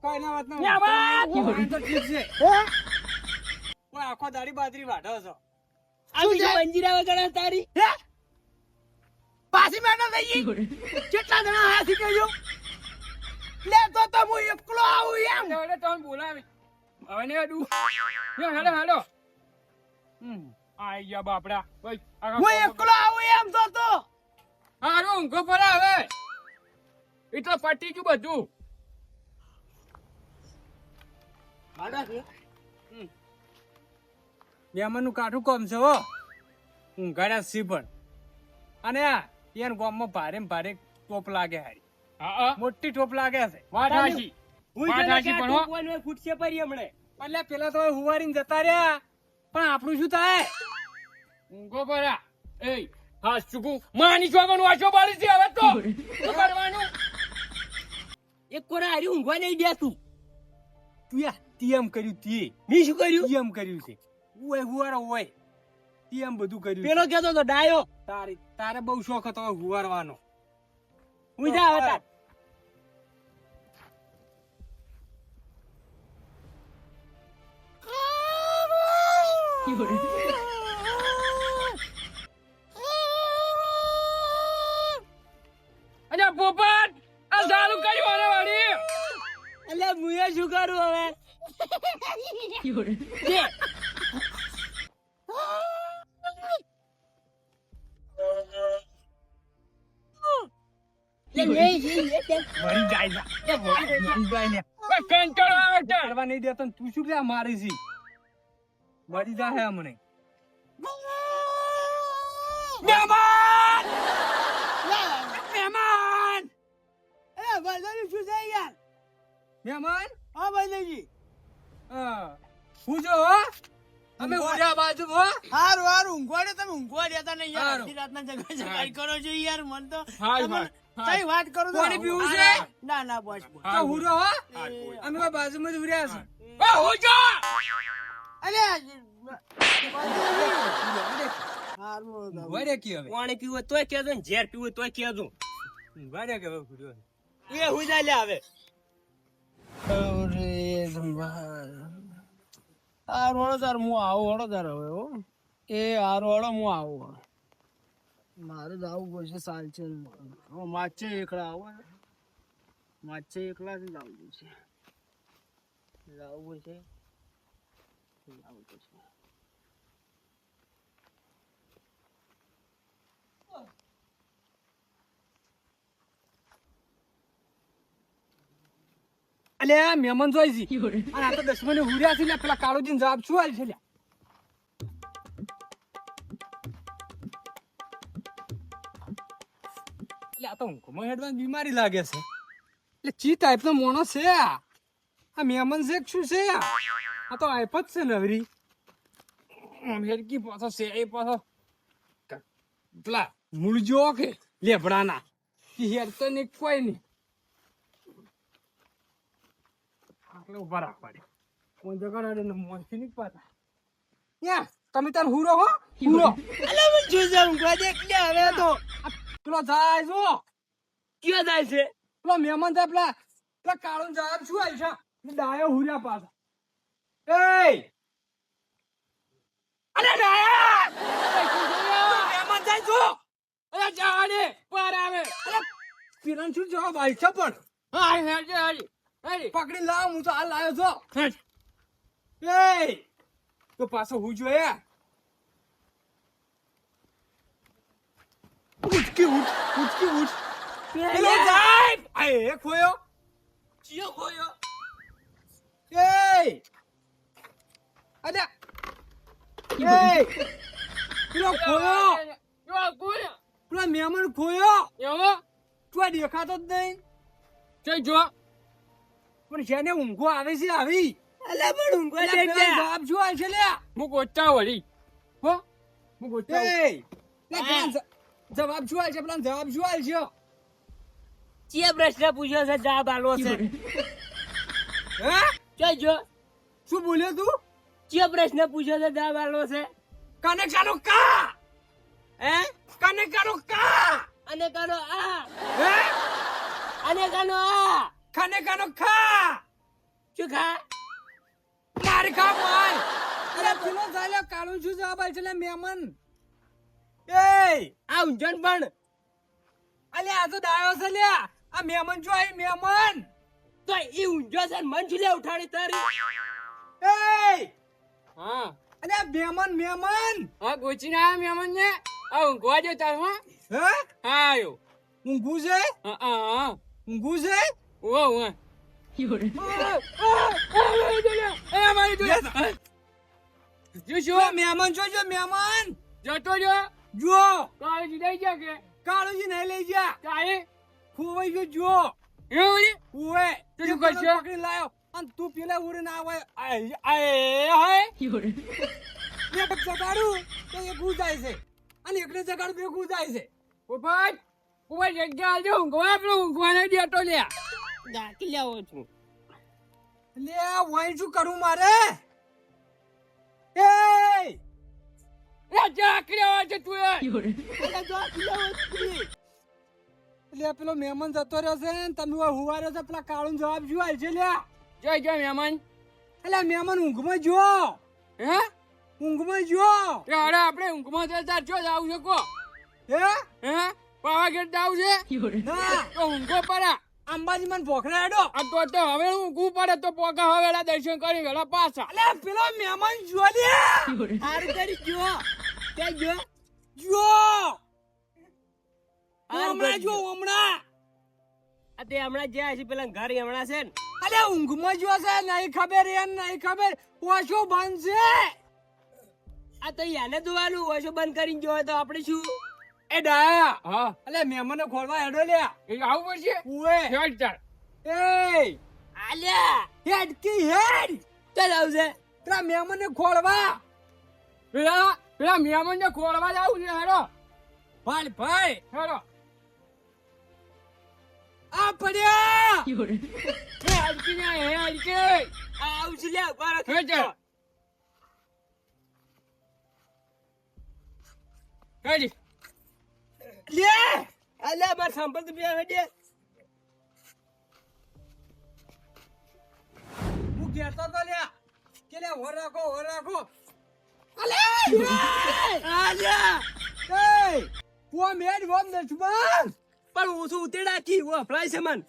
કોઈના વાત તો ઠીક છે કોઈ આખો દાડી બાજરી વાઢો છો બંજીરા વગર તારી પાછી મેડમ થઈ કેટલા જણા આયા શીખજો લે તો હું એકલો આવું એમ એટલે તમે બોલાવી હવે ને હેડું હેડો આઈ ગયા બાપડા હું એકલો આવું એમ તો હારું ઊંઘો પરા હવે એ તો પટી ગયું બધું મહેમાનનું કાઠું કોમ છે હો ઊંઘાડ્યા સી પણ અને યાર ગામમાં ભારે ને ભારે ટોપ લાગે હારી મોટી ટોપ લાગે છે ફૂટશે પરી હમણે એટલે પેલા તો હુવારીને જતા રહ્યા પણ આપણું શું થાય ઊંઘો પરા એ હા ચૂકું માની ચોગનું વાંચો પાડી છે હવે તો શું કરવાનું એક કોરા હારી ઊંઘવા નહીં દે તું તીયમ કર્યું તે મેં શું કર્યું તીયમ કર્યું છે ઓય હુવારો ઓય તીયમ બધું કર્યું પેલો કહેતો તો ડાયો તારે બહુ શોખ હતો હુવારવાનો હું જા હતા અરે પોપટ આ ચાલુ કર્યું અરે વાડી એટલે મુએ શું કરું હવે મરી જાય કંટાળો આવે છે કરવા નહીં દેતો તું શું કે મારી છી મરી જાય મને મહેમાન મહેમાન એ ભાઈ શું છે યાર મહેમાન હા ભાઈ હું જો હો અમે ઉડ્યા બાજુ હો હારું ઊંઘવાડે તમે ઊંઘવા દેતા નહીં યાર હારું. આખી રાતના જગાઈ કરો છો યાર મન તો હાય, તમે હાય. કઈ વાત કરો છો? પાણી પીવું છે? ના બસ તો હુરો હો અમે આ બાજુમાં જ ઉડ્યા છે હું જો અરે હારું વડે કી હવે પાણી પીવું હોય તોય કહેજો ને ઝેર પીવું હોય તોય કહેજો વડે કે હવે હુરો એ હું જાય લે હવે હારું હળો તાર હું આવું હળો તાર હવે હો એ હારું હળો હું આવું મારે તો આવું પડશે સાલ છે માછે એકલા આવો માછે એકલા જ લાવવું પડશે લાવવું પડશે અલે આ મહેમાન જોઈ છે અને આ તો દસમને હુર્યા છે ને પેલા કાળુજીને જવાબ શું આલ છે લ્યા એટલે આ તો ઊંઘમાં હેડવાની બીમારી લાગે છે એટલે ચી ટાઈપનો મોણો છે આ મહેમાન છે કે શું છે આ તો આઈપ જ છે નવરી અમેરિકી પાછો છે એ પાછો પેલા મૂળજો કે લેબડાના હેર તો નહીં કોઈ નહીં આટલે ઉભા રાખવા કોણ જગાડે ને મોંથી નહીં પાતા યા તમે તાર હુરો હો હુરો અલે મને જોજે ઊંઘવા દે એટલે હવે તો પેલો જાય છો ક્યાં જાય છે પેલો મહેમાન થાય પેલા કાળો જવાબ શું આવી છે ડાયો હુર્યા પાછા એ અરે ડાયા મહેમાન જાય છો અરે જાડે પર આવે અરે પીરન શું જવાબ આવી છે પણ હા હેડે હારી પકડી લાવ હું તો હાલ લાવ્યો છો એ તો પાછો હું જોઈએ ઉઠકી ઉઠ પેલો જાય આ એ ખોયો ચિયો ખોયો એ અરે એ પેલો ખોયો પેલો મહેમાન ખોયો એવો તું દેખાતો જ નહીં જઈ જો પણ જેને ઊંઘો આવે છે આવી અલે પણ ઊંઘવા દે કે જવાબ શું આવે છે લ્યા હું ગોચા વળી હો હું ગોચા જવાબ શું આવે છે પેલા જવાબ શું આવે છે જે પ્રશ્ન પૂછ્યો છે જવાબ આલો છે હે ક્યાં જો શું બોલ્યો તું જે પ્રશ્ન પૂછ્યો છે જવાબ આલો છે કને કાનો કા હે કને કાનો કા અને કાનો આ હે અને કાનો આ કને કાનો ખા શું ખા મારે ખા માર. અરે પેલો ચાલે કાળું શું જવાબ આલ છે લે મહેમાન. એ આ ઊંઝણ પણ અલે આ તો ડાયો છે લ્યા. આ મહેમાન જો આઈ મહેમાન. તો ઈ ઊંઝો છે ને મન છું લે ઉઠાડી તારી. એ હા અલે આ મહેમાન. હા ગોચીને આયા મહેમાન ને આ ઊંઘવા જો તાર હા હે હા આયો ઊંઘું છે હા ઊંઘું છે. ઓ જો મહેમાન જો મહેમાન જતો જો જો કાળજી લઈ જા કે કાળુજી નહીં લઈ જા. કાલે ખોવાઈ ગયો જો. એવું ઓએ તો શું કરશે? પકડી લાયો અને તું પેલા ઉરે ના આવે એક જગાડું તો એક જાય છે અને એકને જગાડું તો એક જાય છે. ઉભા જગ્યા આવજો ઊંઘવા આપણું ઊંઘવા નહીં દેતો લે દાખી લેવો છું લે વાઈ શું કરું મારે. એ ચાકરી આવે છે તું લે પેલો મહેમાન જતો રહ્યો છે ને તમે હુવારે છે પેલા કાળું જવાબ શું આલ છે લ્યા. જય જય મહેમાન એટલે મહેમાન ઊંઘમાં જો હે ઊંઘમાં જો. અરે આપણે ઊંઘમાં જતા જો જાવ છે કો હે હે પાવાગઢ જાવ છે ના તો ઊંઘો પડા અંબાજી મને ભોખરા હેડો. આ તો હવે ઊંઘવું પડે તો પોકા હવેલા દર્શન કરી વેલા પાછા અલે પેલો મહેમાન જો લે સારું કરી જો તે જો જો હારું હમણાં કરી જો જો. હમણાં. આ તે હમણાં જ્યાં છે પેલા ઘર હમણાં છે ને અલે ઊંઘમાં જો છે નહીં ખબર એ નહીં ખબર ઓછો બંધ છે. આ તો યાને જોવાનું ઓછો બંધ કરીને જોવે તો આપણે શું એ ડાયા હા અલે મહેમાનને ખોલવા હેડો લ્યા. એ આવું પડશે ઉએ હેડ ચાલ એ આલ્યા હેડ કી હેડ ચાલ આવશે પેલા મહેમાનને ખોલવા. પેલા મહેમાન ને ખોળવા જાવ છે હેડો ભાઈ ભાઈ હેડો આ પડ્યા. હે હડકી ને હે હડકી આ આવશે લે ઉભા રાખો. હે ચાલ હેડી લે આલ્યા માર સાંભળ તો બે હડે હું કહેતો તો લ્યા કે લે હો રાખો. અલે આલ્યા એ વો મેડ વોમ દશમન. પણ હું શું ઉતેડા કી વો અફલાય છે મન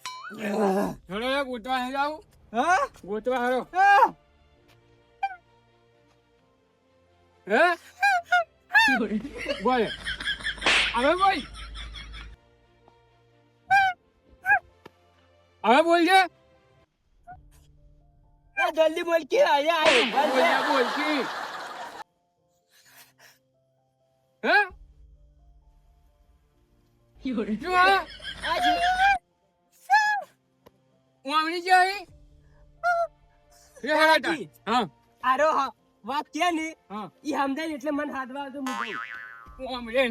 હેડો એક ગોતવા હે જાવ હા ગોતવા હેડો હા હે બોલે હવે બોલ હવે બોલ છે આ જલ્દી બોલ કે આયા બોલ કી હે શું હા વામણી છે અહીં એ હેડા હા આરો વાત કે ને હા ઈ સમજાય એટલે મન હાથવા આવતો મુકાઈ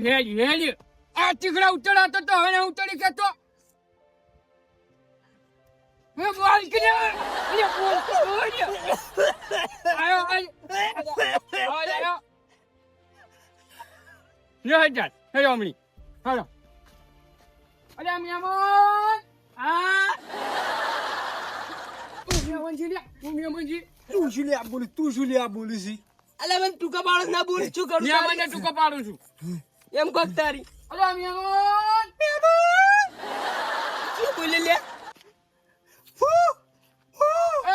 હેડી આ ટીકડા ઉતરાતો તો હવે ઉતરી કેતો મેં બોલ કે ને બોલ તો આયો આયો ને હજાર હેડો હમણી હેડો અરે મહેમાન હા મહેમાનજી તું શું લે બોલું છે. અલે મને ટૂંકા બાળક ના બોલ શું કરું મહેમાનને ટૂંકો પાડું છું એમ કોક તારી અરે મહેમાન શું બોલે લે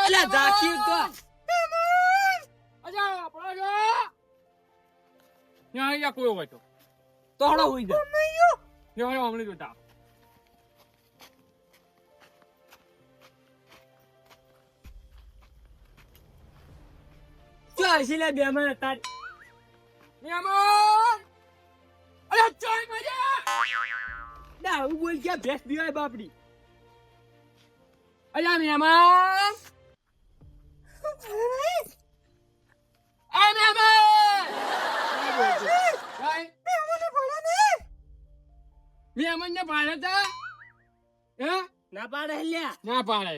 અલે દાખી તો અજા પડો યા કોઈ હોય તો તોડો હોઈ જા યા હમણે જોતા શું હશે લે બે મને તારી મહેમાન અરે ચાય મજા ના હું બોલ કે ભેંસ પીવાય બાપડી અરે મહેમાન મહેમાન ને ભાડે તા હે ના પાડે લ્યા ના પાડે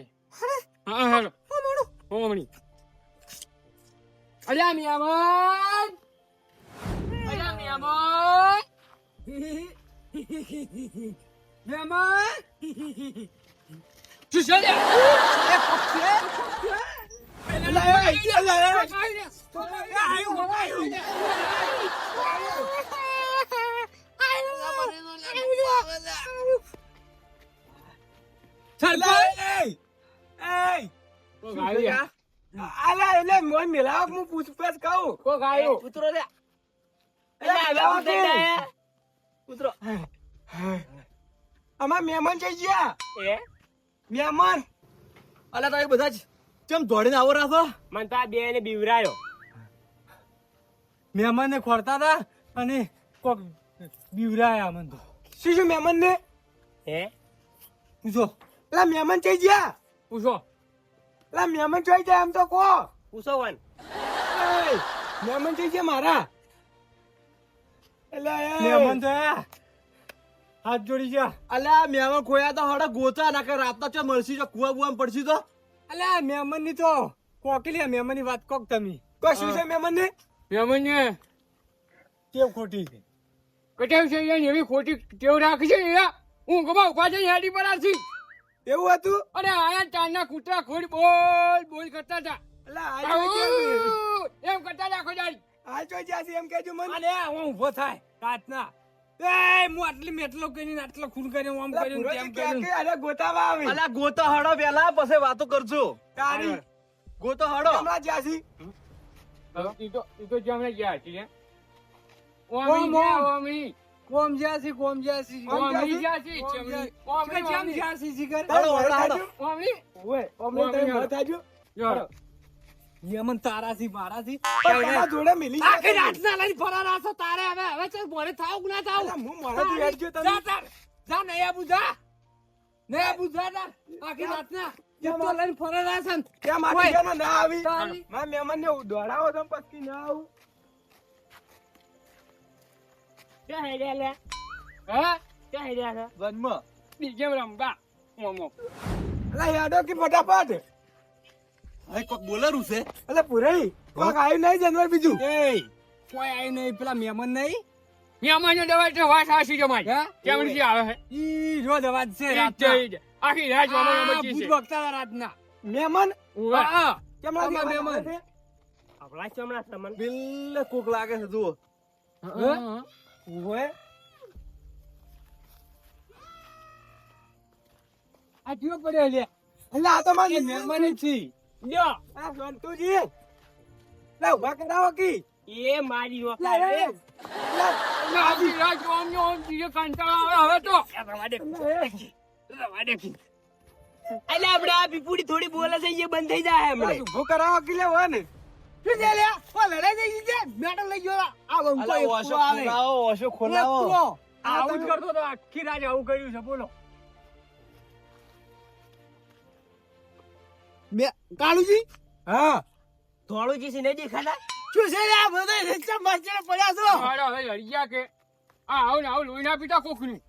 હા હેલો હોમણી અરે મહેમાન મહેમાન શું છે એ પક્ષી ઉતરો લે. એટલે હવે ઉતરી જાય. ઉતરો. આમાં મહેમાન જઈ ગયા એ મહેમાન. અલા તમે બધા જ ચમ દોડીને આવો રાખો. મને તો આ બે ને બીવરાયો. મહેમાનને ખોરતા હતા અને કોક બીવરાયા મને તો. શું મહેમાન ને હે પૂછો પેલા મહેમાન જઈ ગયા. પૂછો. પેલા મહેમાન જોઈ જાય એમ તો કહો. પૂછો વન. મહેમાન જઈ ગયા મારા. એટલે મહેમાન તો આયા. હાથ જોડી ગયા. અલા મહેમાન ખોયા તો હડા ગોતા ના કે રાતના ચમ મળશી તો કુવા બુવા પડશી તો. અલ્યા મહેમાન ની તો કોકલી મહેમાન ની વાત કોક તમે. કોઈ શું છે મહેમાન ને? મહેમાન ને કેવ ખોટી છે. કટાવ છે યાર એવી ખોટી ટેવ રાખી છે યાર હું ગમા ઉભા જઈને હેડી પર આછી એવું હતું? અરે આયા ચારના કૂતરા ખોડ બોલ બોલ કરતા હતા એટલે આ જોઈ ગયા. એમ કરતા હતા આખો દાડી આ જોઈ ગયા છે એમ કહેજો મને. અલે હું ઊભો થાય રાતના. એ હું આટલી મેટલો કરીને આટલો ખૂન કર્યો આમ એટલે કર્યું પૂરો તેમ તો ક્યાં કર્યું. કે અરે ગોતાવા આવી. અલા ગોતો હડો પેલા પછી વાતો કરજો. તારી ગોતો હડો. હમણાં જ્યાંથી ઈ તો જમને ગયા છે ઓમ, ઓમી ગયા ઓમ. ઓમી કોમ જ્યાંસી કોમ જ્યાંસી. ઓમી ગયા છે કોમ ચમની જ્યાંસી. ઓમી કેમ જ્યાંસી જીગર? હડો હડો હડો. ઓમી ઓય અમને ઓમી તમે હડો. મત આજો. યો યમન તારાથી મારાથી. પણ તમારા જોડે મિલી આખી રાતના લઈને ફરાર આવશો તારે હવે ચાલ મોરે થાવ કે ના થાવ. અલા, હું મોઢાથી હેડજો તમે. જા તાર. જા નહીં આબુ જા. નહીં આબુ જા તાર. આખી રાતના જેટલો લઈને ફરાર આવશે ને. કેમ આટલી ઓય. જાનો ના આવી? તારી. મારા મહેમાનને દોડાવો તમે પછી ના આવું. ક્યાં હેડ્યા લે? હા ક્યાં હેડ્યા છે? જન્મ. ડીજે રમવા ઓમો અલા હેડો કે ફટાફટ. હવે કોક બોલેરું છે. અલા પુરાઈ કોક આવ્યું નહીં જાનવર બીજું. એ કોઈ આય નહીં પેલા મહેમાન નહીં. યામાનો દવા તો વાત આસી જમાઈ હે? કેમની આવે છે ઈ રોજ અવાજ છે ઈ રાતના. જ. આખી રાત મામા આ મચી ભૂત છે વખતા હતા રાતના. મહેમાન ઉવા હા. કેમ આમાં લાગે મહેમાન. મહેમાન? આપણા ચમડા સામાન. બિલ્લે કોક લાગે છે જુઓ. હા? ઓય આ કયો પડ્યો લે? અલા આ તો એ મારી મહેમાન જ છે. લ્યો. આ સંતુજી લા ઉભા કરાવો કી. એ મારી લા વખત. એ લા આખી રાત ઓમનો ઓમ જીએ કંટાળો આવે હવે તો એટલે આપણે આ પીપુડી થોડી બોલે છે એ બંધ થઈ જાય હમણાં. ઉભો કરાવો કી લે વન. શું છે લે? ઓ લડાઈ થઈ ગઈ છે. મેડમ લઈ ગયો. આ વંકો અલા એક ઓશો પૂરો આવે. ખોલાવો ઓશો ખોલાવો. એક પૂરો. આવું જ કરતો તો આખી રાત આવું કર્યું છે બોલો કાળુજી હા ધોળું જી નહીં દેખાતા? શું છે લે? આ બધા રસ્તા માસ્ટરે પડ્યા છો. મારા હવે લડિયા કે આ આવું ને આવું લોહી ના પીતા કોકનું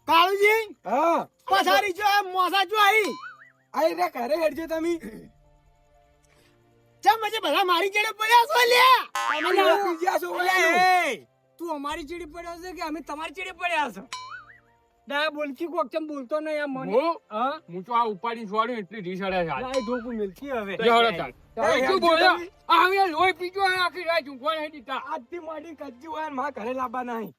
કાળુજી હા પથારી જો આ મોસા જો આઈ. આઈ રે ઘરે હેડજો તમે. ચમ મજે બધા મારી ચેડે પડ્યા છો લે. તમે લા બીજા છો ઓય. એ, તું અમારી ચેડે પડ્યો છે કે અમે તમારી ચેડે પડ્યા છો? ના બોલકી કોક ચમ બોલતો નહીં આ મને. હું હા? હું તો આ ઉપાડી છોડ્યું એટલી ઢીસડે છે આજ. લાઈ ઢોકું મિલકી હવે. જહરો ચાલ ચાલ, શું બોલ્યો આ હવે લોહી પીજો આખી રાત ઊંઘવા નહીં દીધા આજથી મોડી કચ્ચી હોય ને મારા ઘરે લાવવા નહીં.